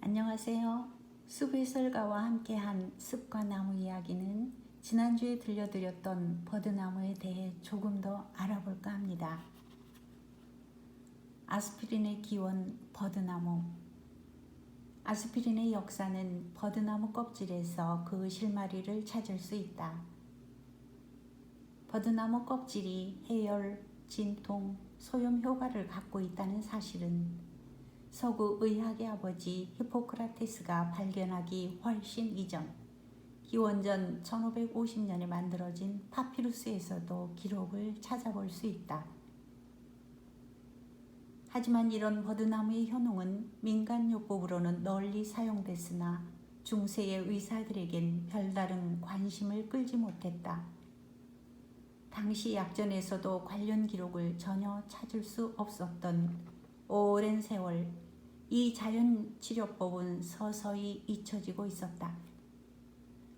안녕하세요. 숲해설가와 함께한 숲과 나무 이야기는 지난주에 들려드렸던 버드나무에 대해 조금 더 알아볼까 합니다. 아스피린의 기원 버드나무. 아스피린의 역사는 버드나무 껍질에서 그 실마리를 찾을 수 있다. 버드나무 껍질이 해열, 진통, 소염 효과를 갖고 있다는 사실은 서구 의학의 아버지 히포크라테스가 발견하기 훨씬 이전 기원전 1550년에 만들어진 파피루스에서도 기록을 찾아볼 수 있다. 하지만 이런 버드나무의 효능은 민간요법으로는 널리 사용됐으나 중세의 의사들에겐 별다른 관심을 끌지 못했다. 당시 약전에서도 관련 기록을 전혀 찾을 수 없었던 오랜 세월 이 자연치료법은 서서히 잊혀지고 있었다.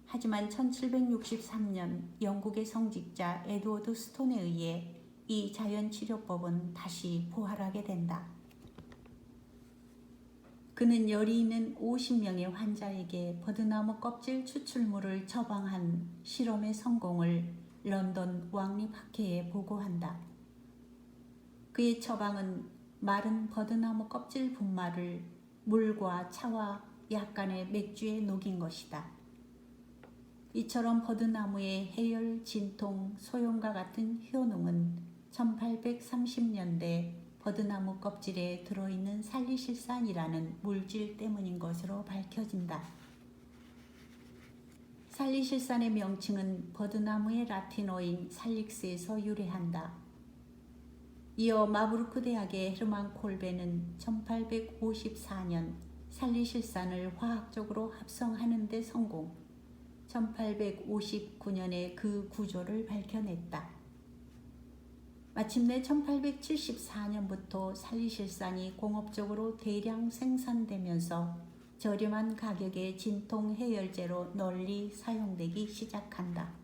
하지만 1763년 영국의 성직자 에드워드 스톤에 의해 이 자연치료법은 다시 부활하게 된다. 그는 열이 있는 50명의 환자에게 버드나무 껍질 추출물을 처방한 실험의 성공을 런던 왕립학회에 보고한다. 그의 처방은 마른 버드나무 껍질 분말을 물과 차와 약간의 맥주에 녹인 것이다. 이처럼 버드나무의 해열, 진통, 소염과 같은 효능은 1830년대 버드나무 껍질에 들어있는 살리실산이라는 물질 때문인 것으로 밝혀진다. 살리실산의 명칭은 버드나무의 라틴어인 살릭스에서 유래한다. 이어 마부르크 대학의 헤르만 콜베는 1854년 살리실산을 화학적으로 합성하는 데 성공, 1859년에 그 구조를 밝혀냈다. 마침내 1874년부터 살리실산이 공업적으로 대량 생산되면서 저렴한 가격의 진통 해열제로 널리 사용되기 시작한다.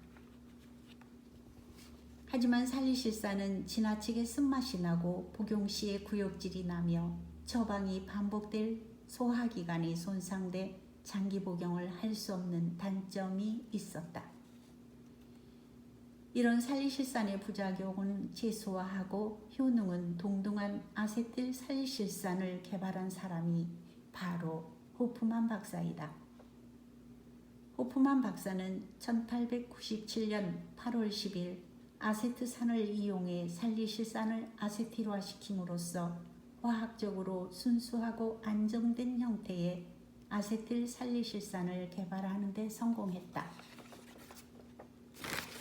하지만 살리실산은 지나치게 쓴맛이 나고 복용 시에 구역질이 나며 처방이 반복될 소화기관이 손상돼 장기 복용을 할 수 없는 단점이 있었다. 이런 살리실산의 부작용은 최소화하고 효능은 동등한 아세틸 살리실산을 개발한 사람이 바로 호프만 박사이다. 호프만 박사는 1897년 8월 10일 아세트산을 이용해 살리실산을 아세틸화시킴으로써 화학적으로 순수하고 안정된 형태의 아세틸 살리실산을 개발하는 데 성공했다.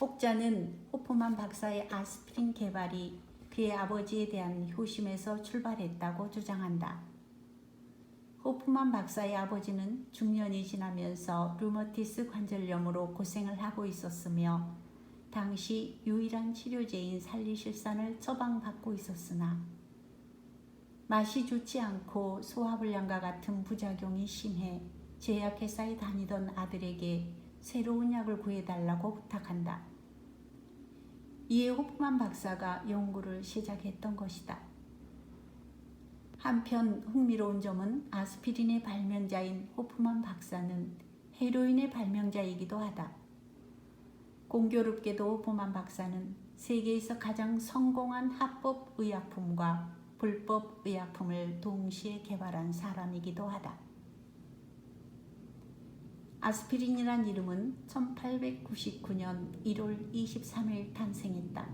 혹자는 호프만 박사의 아스피린 개발이 그의 아버지에 대한 효심에서 출발했다고 주장한다. 호프만 박사의 아버지는 중년이 지나면서 류머티스 관절염으로 고생을 하고 있었으며 당시 유일한 치료제인 살리실산을 처방받고 있었으나 맛이 좋지 않고 소화불량과 같은 부작용이 심해 제약회사에 다니던 아들에게 새로운 약을 구해달라고 부탁한다. 이에 호프만 박사가 연구를 시작했던 것이다. 한편 흥미로운 점은 아스피린의 발명자인 호프만 박사는 헤로인의 발명자이기도 하다. 공교롭게도 호프만 박사는 세계에서 가장 성공한 합법 의약품과 불법 의약품을 동시에 개발한 사람이기도 하다. 아스피린이란 이름은 1899년 1월 23일 탄생했다.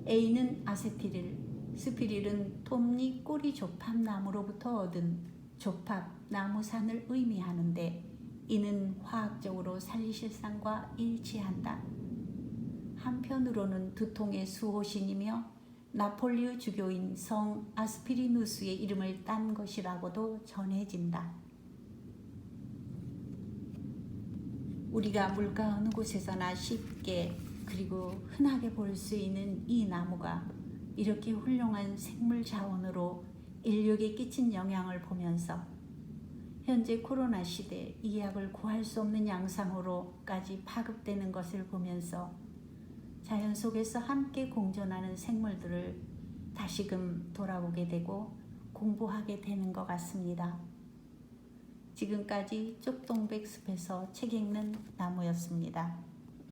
A는 아세틸을, 스피릴은 톱니 꼬리 조팝나무로부터 얻은 조팝, 나무산을 의미하는데 이는 화학적으로 살리실산과 일치한다. 한편으로는 두통의 수호신이며 나폴리의 주교인 성 아스피리누스의 이름을 딴 것이라고도 전해진다. 우리가 물가 어느 곳에서나 쉽게 그리고 흔하게 볼 수 있는 이 나무가 이렇게 훌륭한 생물 자원으로 인류에게 끼친 영향을 보면서 현재 코로나 시대 이 약을 구할 수 없는 양상으로까지 파급되는 것을 보면서 자연 속에서 함께 공존하는 생물들을 다시금 돌아보게 되고 공부하게 되는 것 같습니다. 지금까지 쪽동백숲에서 책 읽는 나무였습니다.